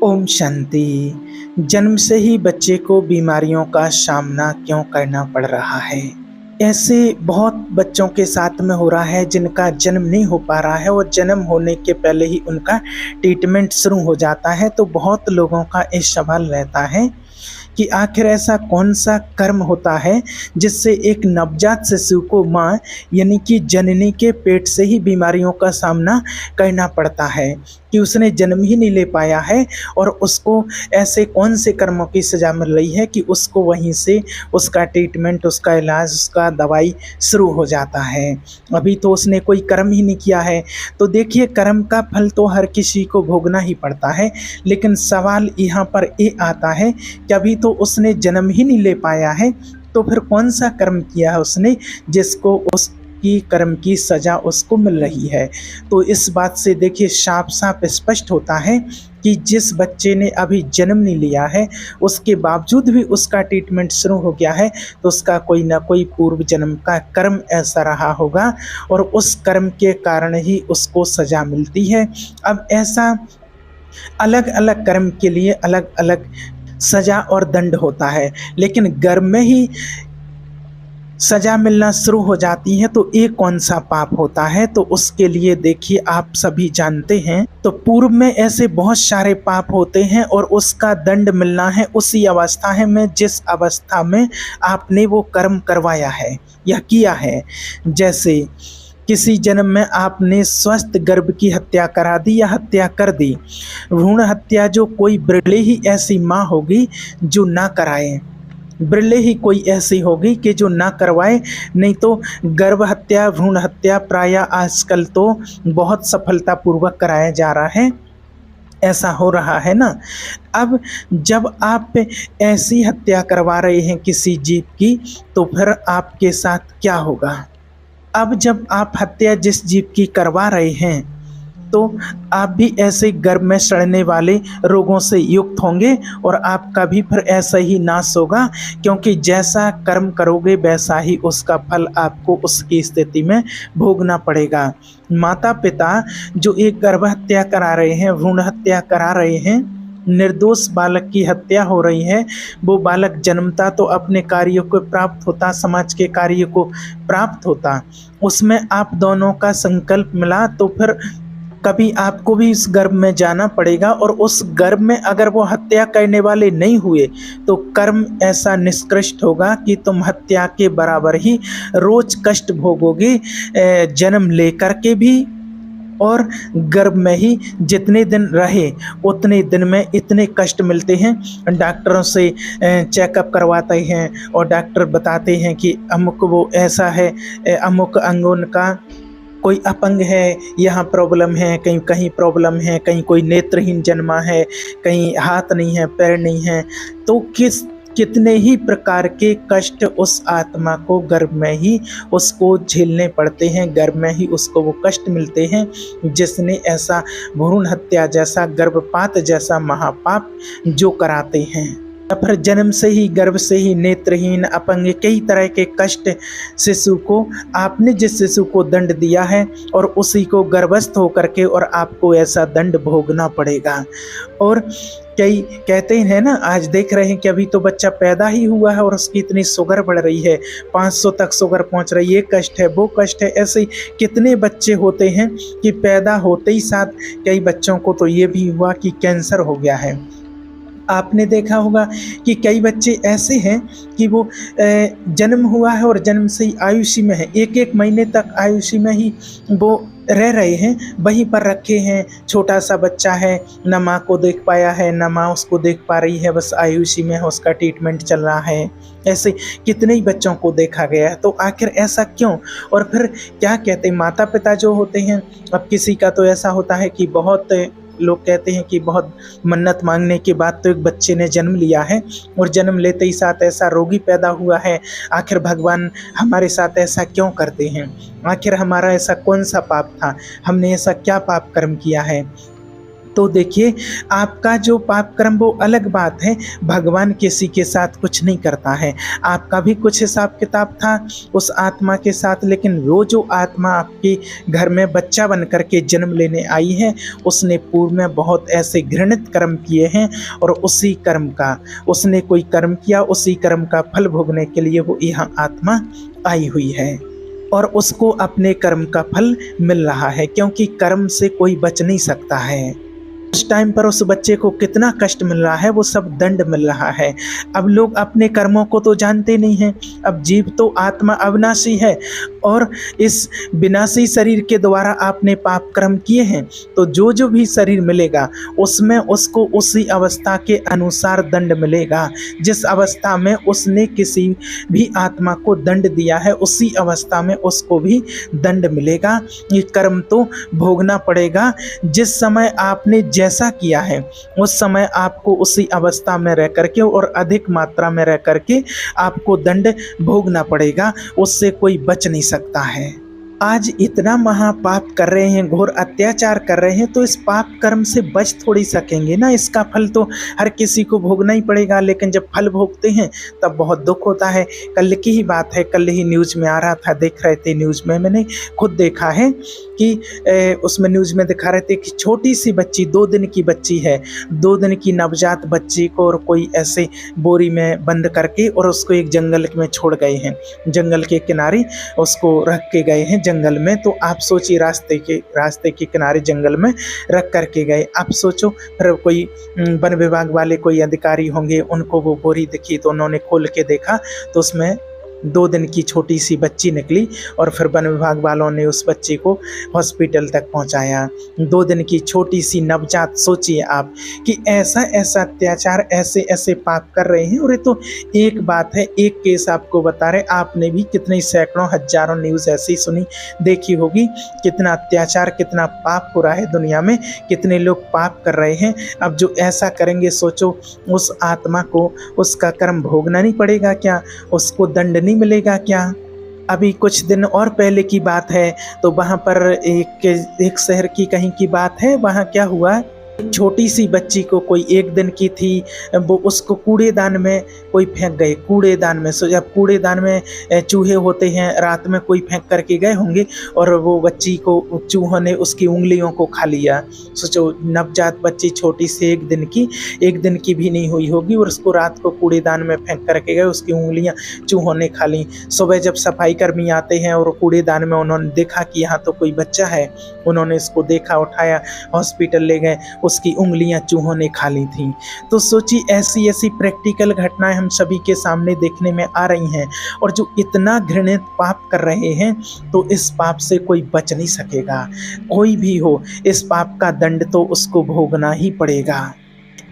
ओम शांति। जन्म से ही बच्चे को बीमारियों का सामना क्यों करना पड़ रहा है? ऐसे बहुत बच्चों के साथ में हो रहा है जिनका जन्म नहीं हो पा रहा है और जन्म होने के पहले ही उनका ट्रीटमेंट शुरू हो जाता है। तो बहुत लोगों का एक सवाल रहता है कि आखिर ऐसा कौन सा कर्म होता है जिससे एक नवजात शिशु को माँ यानी कि जननी के पेट से ही बीमारियों का सामना करना पड़ता है कि उसने जन्म ही नहीं ले पाया है और उसको ऐसे कौन से कर्मों की सज़ा मिल रही है कि उसको वहीं से उसका ट्रीटमेंट, उसका इलाज, उसका दवाई शुरू हो जाता है। अभी तो उसने कोई कर्म ही नहीं किया है। तो देखिए, कर्म का फल तो हर किसी को भोगना ही पड़ता है, लेकिन सवाल यहाँ पर ये आता है कि अभी तो उसने जन्म ही नहीं ले पाया है, तो फिर कौन सा कर्म किया है उसने जिसको उसकी कर्म की सज़ा उसको मिल रही है। तो इस बात से देखिए साफ साफ स्पष्ट होता है कि जिस बच्चे ने अभी जन्म नहीं लिया है उसके बावजूद भी उसका ट्रीटमेंट शुरू हो गया है, तो उसका कोई ना कोई पूर्व जन्म का कर्म ऐसा रहा होगा और उस कर्म के कारण ही उसको सज़ा मिलती है। अब ऐसा अलग अलग कर्म के लिए अलग अलग सज़ा और दंड होता है, लेकिन गर्भ में ही सज़ा मिलना शुरू हो जाती है तो ये कौन सा पाप होता है? तो उसके लिए देखिए, आप सभी जानते हैं तो पूर्व में ऐसे बहुत सारे पाप होते हैं और उसका दंड मिलना है उसी अवस्था में जिस अवस्था में आपने वो कर्म करवाया है या किया है। जैसे किसी जन्म में आपने स्वस्थ गर्भ की हत्या करा दी या हत्या कर दी। भ्रूण हत्या जो कोई बिरले ही ऐसी माँ होगी जो ना कराए, बिरले ही कोई ऐसी होगी कि जो ना करवाए, नहीं तो गर्भ हत्या, भ्रूण हत्या प्रायः आजकल तो बहुत सफलतापूर्वक कराया जा रहा है, ऐसा हो रहा है ना। अब जब आप ऐसी हत्या करवा रहे हैं किसी जीव की, तो फिर आपके साथ क्या होगा? अब जब आप हत्या जिस जीव की करवा रहे हैं तो आप भी ऐसे गर्भ में सड़ने वाले रोगों से युक्त होंगे और आपका भी फिर ऐसा ही नाश होगा, क्योंकि जैसा कर्म करोगे वैसा ही उसका फल आपको उसकी स्थिति में भोगना पड़ेगा। माता पिता जो एक गर्भ हत्या करा रहे हैं, भ्रूण हत्या करा रहे हैं, निर्दोष बालक की हत्या हो रही है, वो बालक जन्मता तो अपने कार्यों को प्राप्त होता, समाज के कार्य को प्राप्त होता, उसमें आप दोनों का संकल्प मिला तो फिर कभी आपको भी इस गर्भ में जाना पड़ेगा और उस गर्भ में अगर वो हत्या करने वाले नहीं हुए तो कर्म ऐसा निष्कृष्ट होगा कि तुम हत्या के बराबर ही रोज कष्ट भोगोगे, जन्म लेकर के भी और गर्भ में ही जितने दिन रहे उतने दिन में इतने कष्ट मिलते हैं। डॉक्टरों से चेकअप करवाते हैं और डॉक्टर बताते हैं कि अमुक वो ऐसा है, अमुक अंगों का कोई अपंग है, यहाँ प्रॉब्लम है, कहीं कहीं प्रॉब्लम है, कहीं कोई नेत्रहीन जन्मा है, कहीं हाथ नहीं है, पैर नहीं है। तो कितने ही प्रकार के कष्ट उस आत्मा को गर्भ में ही उसको झेलने पड़ते हैं, गर्भ में ही उसको वो कष्ट मिलते हैं जिसने ऐसा भ्रूण हत्या जैसा, गर्भपात जैसा महापाप जो कराते हैं। फिर जन्म से ही, गर्भ से ही नेत्रहीन, अपंग, कई तरह के कष्ट शिशु को, आपने जिस शिशु को दंड दिया है और उसी को गर्भस्थ होकर के और आपको ऐसा दंड भोगना पड़ेगा। और कई कहते हैं ना, आज देख रहे हैं कि अभी तो बच्चा पैदा ही हुआ है और उसकी इतनी शुगर बढ़ रही है, 500 तक शुगर पहुंच रही है, ये कष्ट है, वो कष्ट है। ऐसे कितने बच्चे होते हैं कि पैदा होते ही साथ कई बच्चों को तो ये भी हुआ कि कैंसर हो गया है। आपने देखा होगा कि कई बच्चे ऐसे हैं कि वो जन्म हुआ है और जन्म से ही आयुषी में है, एक एक महीने तक आयुषी में ही वो रह रहे हैं, वहीं पर रखे हैं। छोटा सा बच्चा है, न माँ को देख पाया है, न माँ उसको देख पा रही है, बस आयुषी में है, उसका ट्रीटमेंट चल रहा है। ऐसे कितने ही बच्चों को देखा गया है। तो आखिर ऐसा क्यों? और फिर क्या कहते हैं माता पिता जो होते हैं, अब किसी का तो ऐसा होता है कि बहुत लोग कहते हैं कि बहुत मन्नत मांगने के बाद तो एक बच्चे ने जन्म लिया है और जन्म लेते ही साथ ऐसा रोगी पैदा हुआ है। आखिर भगवान हमारे साथ ऐसा क्यों करते हैं? आखिर हमारा ऐसा कौन सा पाप था? हमने ऐसा क्या पाप कर्म किया है? तो देखिए, आपका जो पाप कर्म वो अलग बात है, भगवान किसी के साथ कुछ नहीं करता है। आपका भी कुछ हिसाब किताब था उस आत्मा के साथ, लेकिन वो जो आत्मा आपके घर में बच्चा बन कर के जन्म लेने आई है, उसने पूर्व में बहुत ऐसे घृणित कर्म किए हैं, और उसी कर्म का उसने कोई कर्म किया, उसी कर्म का फल भोगने के लिए वो यहाँ आत्मा आई हुई है, और उसको अपने कर्म का फल मिल रहा है, क्योंकि कर्म से कोई बच नहीं सकता है। उस टाइम पर उस बच्चे को कितना कष्ट मिल रहा है, वो सब दंड मिल रहा है। अब लोग अपने कर्मों को तो जानते नहीं हैं। अब जीव तो आत्मा अविनाशी है, और इस विनाशी शरीर के द्वारा आपने पाप कर्म किए हैं, तो जो जो भी शरीर मिलेगा उसमें उसको उसी अवस्था के अनुसार दंड मिलेगा। जिस अवस्था में उसने किसी भी आत्मा को दंड दिया है, उसी अवस्था में उसको भी दंड मिलेगा। ये कर्म तो भोगना पड़ेगा। जिस समय आपने जैसा किया है, उस समय आपको उसी अवस्था में रह करके और अधिक मात्रा में रह करके आपको दंड भोगना पड़ेगा। उससे कोई बच नहीं सकता है। आज इतना महापाप कर रहे हैं, घोर अत्याचार कर रहे हैं, तो इस पाप कर्म से बच थोड़ी सकेंगे ना। इसका फल तो हर किसी को भोगना ही पड़ेगा, लेकिन जब फल भोगते हैं तब बहुत दुख होता है। कल की ही बात है, कल ही न्यूज़ में आ रहा था, देख रहे थे न्यूज़ में, मैंने खुद देखा है कि उसमें न्यूज़ में दिखा रहे थे कि छोटी सी बच्ची, 2 दिन की बच्ची है, 2 दिन की नवजात बच्ची को और कोई ऐसे बोरी में बंद करके और उसको एक जंगल में छोड़ गए हैं। जंगल के किनारे उसको रख के गए हैं जंगल में। तो आप सोचिए, रास्ते के किनारे जंगल में रख करके गए। आप सोचो, फिर कोई वन विभाग वाले कोई अधिकारी होंगे, उनको वो बोरी दिखी तो उन्होंने खोल के देखा, तो उसमें 2 दिन की छोटी सी बच्ची निकली, और फिर वन विभाग वालों ने उस बच्ची को हॉस्पिटल तक पहुंचाया। 2 दिन की छोटी सी नवजात, सोचिए आप कि ऐसा ऐसा अत्याचार, ऐसे ऐसे पाप कर रहे हैं। और ये तो एक बात है, एक केस आपको बता रहे, आपने भी कितने सैकड़ों हजारों न्यूज़ ऐसी सुनी देखी होगी। कितना अत्याचार, कितना पाप हो रहा है दुनिया में, कितने लोग पाप कर रहे हैं। अब जो ऐसा करेंगे, सोचो उस आत्मा को उसका कर्म भोगना नहीं पड़ेगा क्या? उसको दंड नहीं मिलेगा क्या? अभी कुछ दिन और पहले की बात है, तो वहाँ पर एक शहर की कहीं की बात है, वहाँ क्या हुआ, छोटी सी बच्ची को, कोई 1 दिन की थी, वो उसको कूड़ेदान में कोई फेंक गए, कूड़ेदान में। सो जब कूड़ेदान में चूहे होते हैं, रात में कोई फेंक करके गए होंगे, और वो बच्ची को चूहों ने उसकी उंगलियों को खा लिया। सोचो, नवजात बच्ची छोटी सी, 1 दिन की भी नहीं हुई होगी, और उसको रात को कूड़ेदान में फेंक करके गए, उसकी उंगलियां चूहों ने खा ली। सुबह जब सफाई कर्मी आते हैं और कूड़ेदान में उन्होंने देखा कि यहाँ तो कोई बच्चा है, उन्होंने इसको देखा, उठाया, हॉस्पिटल ले गए, उसकी उंगलियां चूहों ने खा ली थी। तो सोचिए, ऐसी ऐसी प्रैक्टिकल घटनाएं हम सभी के सामने देखने में आ रही हैं। और जो इतना घृणित पाप कर रहे हैं, तो इस पाप से कोई बच नहीं सकेगा। कोई भी हो, इस पाप का दंड तो उसको भोगना ही पड़ेगा।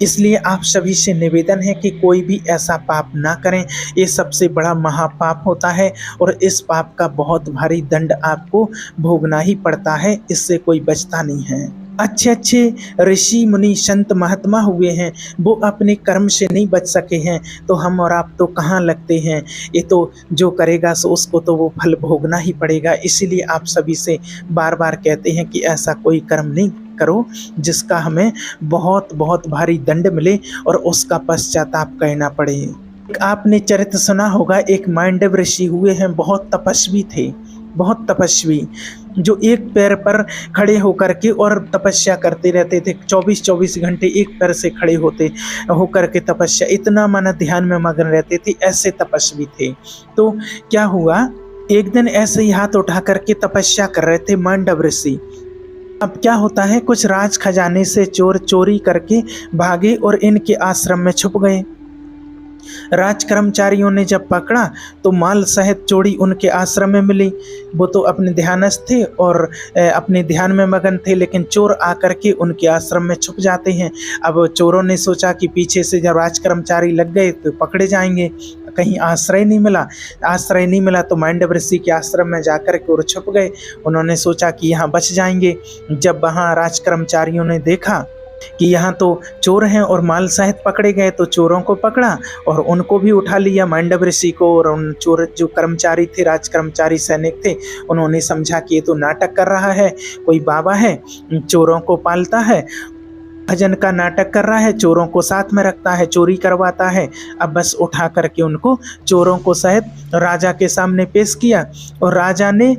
इसलिए आप सभी से निवेदन है कि कोई भी ऐसा पाप ना करें। ये सबसे बड़ा महापाप होता है, और इस पाप का बहुत भारी दंड आपको भोगना ही पड़ता है। इससे कोई बचता नहीं है। अच्छे अच्छे ऋषि मुनि संत महात्मा हुए हैं, वो अपने कर्म से नहीं बच सके हैं, तो हम और आप तो कहाँ लगते हैं। ये तो जो करेगा सो उसको तो वो फल भोगना ही पड़ेगा। इसीलिए आप सभी से बार बार कहते हैं कि ऐसा कोई कर्म नहीं करो जिसका हमें बहुत बहुत भारी दंड मिले और उसका पश्चाताप करना पड़े। आपने चरित्र सुना होगा, एक मांडव ऋषि हुए हैं, बहुत तपस्वी थे, बहुत तपस्वी, जो एक पैर पर खड़े होकर के और तपस्या करते रहते थे। 24-24 घंटे एक पैर से खड़े होकर के तपस्या, इतना माना ध्यान में मगन रहते थे, ऐसे तपस्वी थे। तो क्या हुआ, एक दिन ऐसे ही हाथ उठा करके तपस्या कर रहे थे मांडव ऋषि। अब क्या होता है, कुछ राज खजाने से चोर चोरी करके भागे और इनके आश्रम में छुप गए। राज कर्मचारियों ने जब पकड़ा तो माल सहित चोरी उनके आश्रम में मिली। वो तो अपने ध्यानस्थ थे और अपने ध्यान में मगन थे, लेकिन चोर आकर के उनके आश्रम में छुप जाते हैं। अब चोरों ने सोचा कि पीछे से जब राज कर्मचारी लग गए तो पकड़े जाएंगे। कहीं आश्रय नहीं मिला तो मांडव ऋषि के आश्रम में जाकर के और छुप गए। उन्होंने सोचा कि यहाँ बच जाएंगे। जब वहाँ राज कर्मचारियों ने देखा कि यहाँ तो चोर हैं और माल सहित पकड़े गए, तो चोरों को पकड़ा और उनको भी उठा लिया, मांडव ऋषि को। और उन चोर जो कर्मचारी थे, राज कर्मचारी सैनिक थे, उन्होंने समझा कि ये तो नाटक कर रहा है, कोई बाबा है, चोरों को पालता है, भजन का नाटक कर रहा है, चोरों को साथ में रखता है, चोरी करवाता है। अब बस उठा करके उनको चोरों को सहित राजा के सामने पेश किया और राजा ने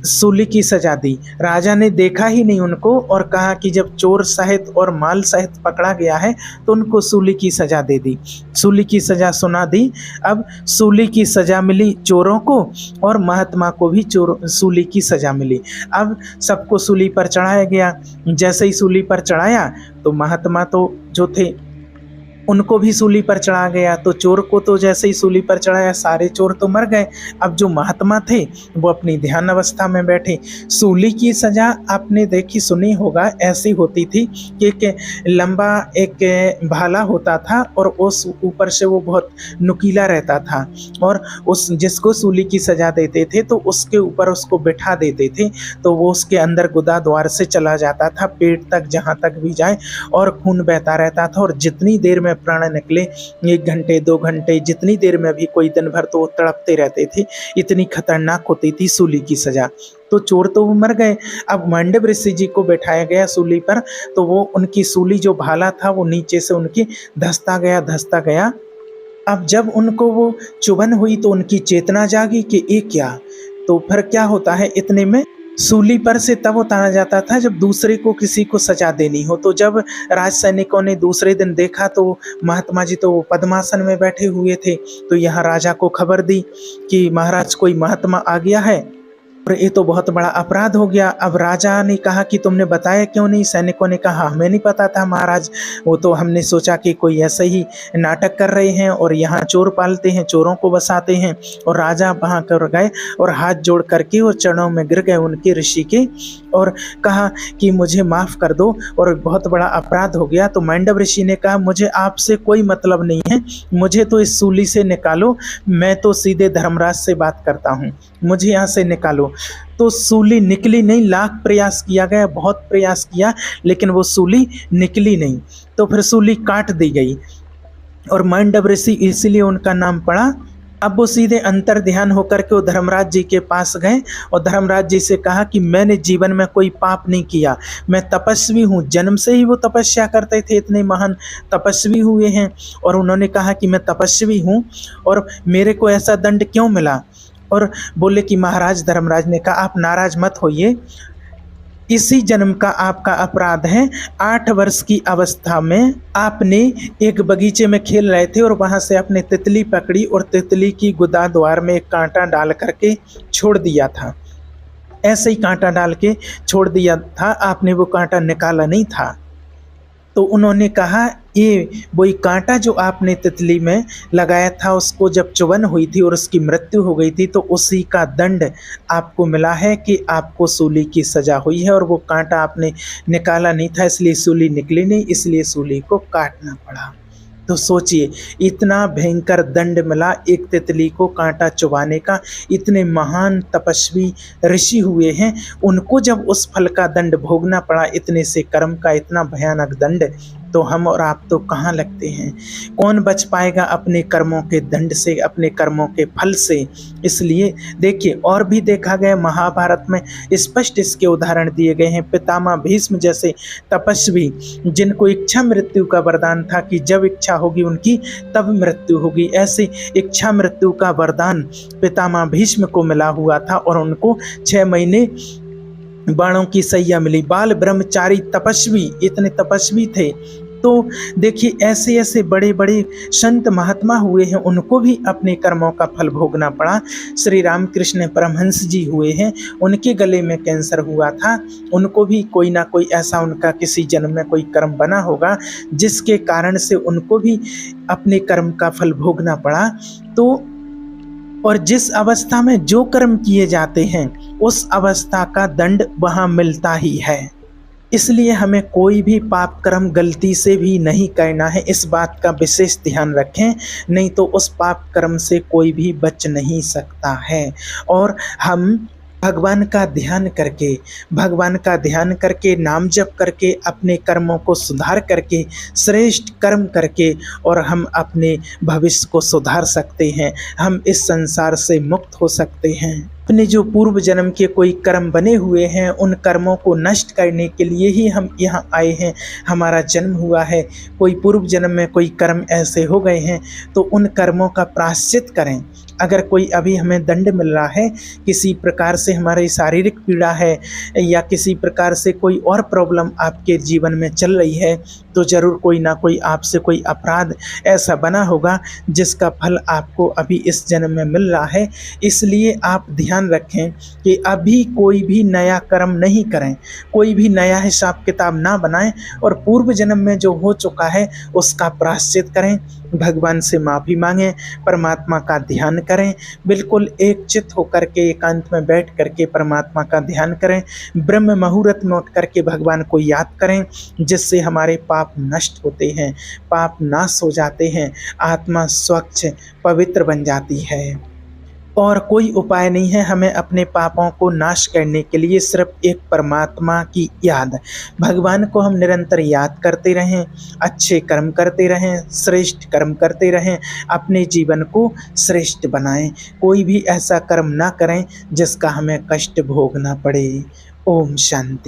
सूली की सजा दी। राजा ने देखा ही नहीं उनको और कहा कि जब चोर सहित और माल सहित पकड़ा गया है तो उनको सूली की सजा दे दी। सूली की सजा सुना दी। अब सूली की सजा मिली चोरों को और महात्मा को भी सूली की सजा मिली। अब सबको सूली पर चढ़ाया गया। जैसे ही सूली पर चढ़ाया तो महात्मा तो जो थे उनको भी सूली पर चढ़ा गया। तो चोर को तो जैसे ही सूली पर चढ़ाया सारे चोर तो मर गए। अब जो महात्मा थे वो अपनी ध्यान अवस्था में बैठे। सूली की सजा आपने देखी सुनी होगा, ऐसी होती थी कि एक लंबा एक भाला होता था और उस ऊपर से वो बहुत नुकीला रहता था और उस जिसको सूली की सजा देते थे तो उसके ऊपर उसको बिठा देते थे तो वो उसके अंदर गुदा द्वार से चला जाता था, पेट तक जहाँ तक भी जाए, और खून बहता रहता था। और जितनी देर में प्राण निकले, 1 घंटे 2 घंटे, जितनी देर में भी कोई दिन भर तो तड़पते रहते थे। इतनी खतरनाक होती थी सूली की सजा। तो चोर तो वो मर गए। अब मांडव ऋषि जी को बैठाया गया सूली पर, तो वो उनकी सूली जो भाला था वो नीचे से उनकी धंसता गया। अब जब उनको वो चुभन हुई तो उनकी चेतना जागी कि ये क्या। तो फिर क्या होता है, इतने में सूली पर से तब उतारा जाता था जब दूसरे को किसी को सजा देनी हो। तो जब राज सैनिकों ने दूसरे दिन देखा तो महात्मा जी तो वो पद्मासन में बैठे हुए थे। तो यहाँ राजा को खबर दी कि महाराज कोई महात्मा आ गया है और ये तो बहुत बड़ा अपराध हो गया। अब राजा ने कहा कि तुमने बताया क्यों नहीं। सैनिकों ने कहा हमें नहीं पता था महाराज, वो तो हमने सोचा कि कोई ऐसे ही नाटक कर रहे हैं और यहाँ चोर पालते हैं, चोरों को बसाते हैं। और राजा वहाँ कर गए और हाथ जोड़ करके और चरणों में गिर गए उनके ऋषि के और कहा कि मुझे माफ़ कर दो और बहुत बड़ा अपराध हो गया। तो मांडव ऋषि ने कहा मुझे आपसे कोई मतलब नहीं है, मुझे तो इस सूली से निकालो, मैं तो सीधे धर्मराज से बात करता हूँ, मुझे यहाँ से निकालो। तो सूली निकली नहीं, लाख प्रयास किया गया, बहुत प्रयास किया, लेकिन वो सूली निकली नहीं। तो फिर सूली काट दी गई और मांडव ऋषि इसीलिए उनका नाम पड़ा। अब वो सीधे अंतर ध्यान होकर के वो धर्मराज जी के पास गए और धर्मराज जी से कहा कि मैंने जीवन में कोई पाप नहीं किया, मैं तपस्वी हूँ। जन्म से ही वो तपस्या करते थे, इतने महान तपस्वी हुए हैं। और उन्होंने कहा कि मैं तपस्वी हूँ और मेरे को ऐसा दंड क्यों मिला। और बोले कि महाराज, धर्मराज ने कहा आप नाराज मत होइए, इसी जन्म का आपका अपराध है। 8 वर्ष की अवस्था में आपने एक बगीचे में खेल रहे थे और वहां से आपने तितली पकड़ी और तितली की गुदा द्वार में एक कांटा डाल करके छोड़ दिया था। ऐसे ही कांटा डाल के छोड़ दिया था, आपने वो कांटा निकाला नहीं था। तो उन्होंने कहा ये वही कांटा जो आपने तितली में लगाया था, उसको जब चुभन हुई थी और उसकी मृत्यु हो गई थी तो उसी का दंड आपको मिला है कि आपको सूली की सजा हुई है। और वो कांटा आपने निकाला नहीं था, इसलिए सूली निकली नहीं, इसलिए सूली को काटना पड़ा। तो सोचिए, इतना भयंकर दंड मिला एक तितली को कांटा चुभाने का। इतने महान तपस्वी ऋषि हुए हैं, उनको जब उस फल का दंड भोगना पड़ा, इतने से कर्म का इतना भयानक दंड, तो हम और आप तो कहाँ लगते हैं। कौन बच पाएगा अपने कर्मों के दंड से, अपने कर्मों के फल से। इसलिए देखिए, और भी देखा गया महाभारत में स्पष्ट इसके उदाहरण दिए गए हैं। पितामह भीष्म जैसे तपस्वी जिनको इच्छा मृत्यु का वरदान था कि जब इच्छा होगी उनकी तब मृत्यु होगी, ऐसे इच्छा मृत्यु का वरदान पितामह भीष्म को मिला हुआ था और उनको 6 महीने बाणों की सैया मिली। बाल ब्रह्मचारी तपस्वी, इतने तपस्वी थे। तो देखिए, ऐसे ऐसे बड़े बड़े संत महात्मा हुए हैं, उनको भी अपने कर्मों का फल भोगना पड़ा। श्री रामकृष्ण परमहंस जी हुए हैं, उनके गले में कैंसर हुआ था, उनको भी कोई ना कोई ऐसा उनका किसी जन्म में कोई कर्म बना होगा जिसके कारण से उनको भी अपने कर्म का फल भोगना पड़ा। तो और जिस अवस्था में जो कर्म किए जाते हैं उस अवस्था का दंड वहाँ मिलता ही है। इसलिए हमें कोई भी पाप कर्म गलती से भी नहीं करना है, इस बात का विशेष ध्यान रखें, नहीं तो उस पाप कर्म से कोई भी बच नहीं सकता है। और हम भगवान का ध्यान करके नाम जप करके अपने कर्मों को सुधार करके श्रेष्ठ कर्म करके और हम अपने भविष्य को सुधार सकते हैं, हम इस संसार से मुक्त हो सकते हैं। अपने जो पूर्व जन्म के कोई कर्म बने हुए हैं, उन कर्मों को नष्ट करने के लिए ही हम यहाँ आए हैं, हमारा जन्म हुआ है। कोई पूर्व जन्म में कोई कर्म ऐसे हो गए हैं तो उन कर्मों का प्रायश्चित करें। अगर कोई अभी हमें दंड मिल रहा है, किसी प्रकार से हमारी शारीरिक पीड़ा है या किसी प्रकार से कोई और प्रॉब्लम आपके जीवन में चल रही है, तो ज़रूर कोई ना कोई आपसे कोई अपराध ऐसा बना होगा जिसका फल आपको अभी इस जन्म में मिल रहा है। इसलिए आप ध्यान रखें कि अभी कोई भी नया कर्म नहीं करें, कोई भी नया हिसाब किताब ना बनाएं और पूर्व जन्म में जो हो चुका है उसका प्रायश्चित करें, भगवान से माफ़ी मांगें, परमात्मा का ध्यान करें। बिल्कुल एकचित्त होकर के एकांत में बैठ करके परमात्मा का ध्यान करें, ब्रह्म मुहूर्त में उठ करके भगवान को याद करें, जिससे हमारे पाप नष्ट होते हैं, पाप नाश हो जाते हैं, आत्मा स्वच्छ पवित्र बन जाती है। और कोई उपाय नहीं है हमें अपने पापों को नाश करने के लिए, सिर्फ एक परमात्मा की याद। भगवान को हम निरंतर याद करते रहें, अच्छे कर्म करते रहें, श्रेष्ठ कर्म करते रहें, अपने जीवन को श्रेष्ठ बनाएं। कोई भी ऐसा कर्म ना करें जिसका हमें कष्ट भोगना पड़े। ओम शांति।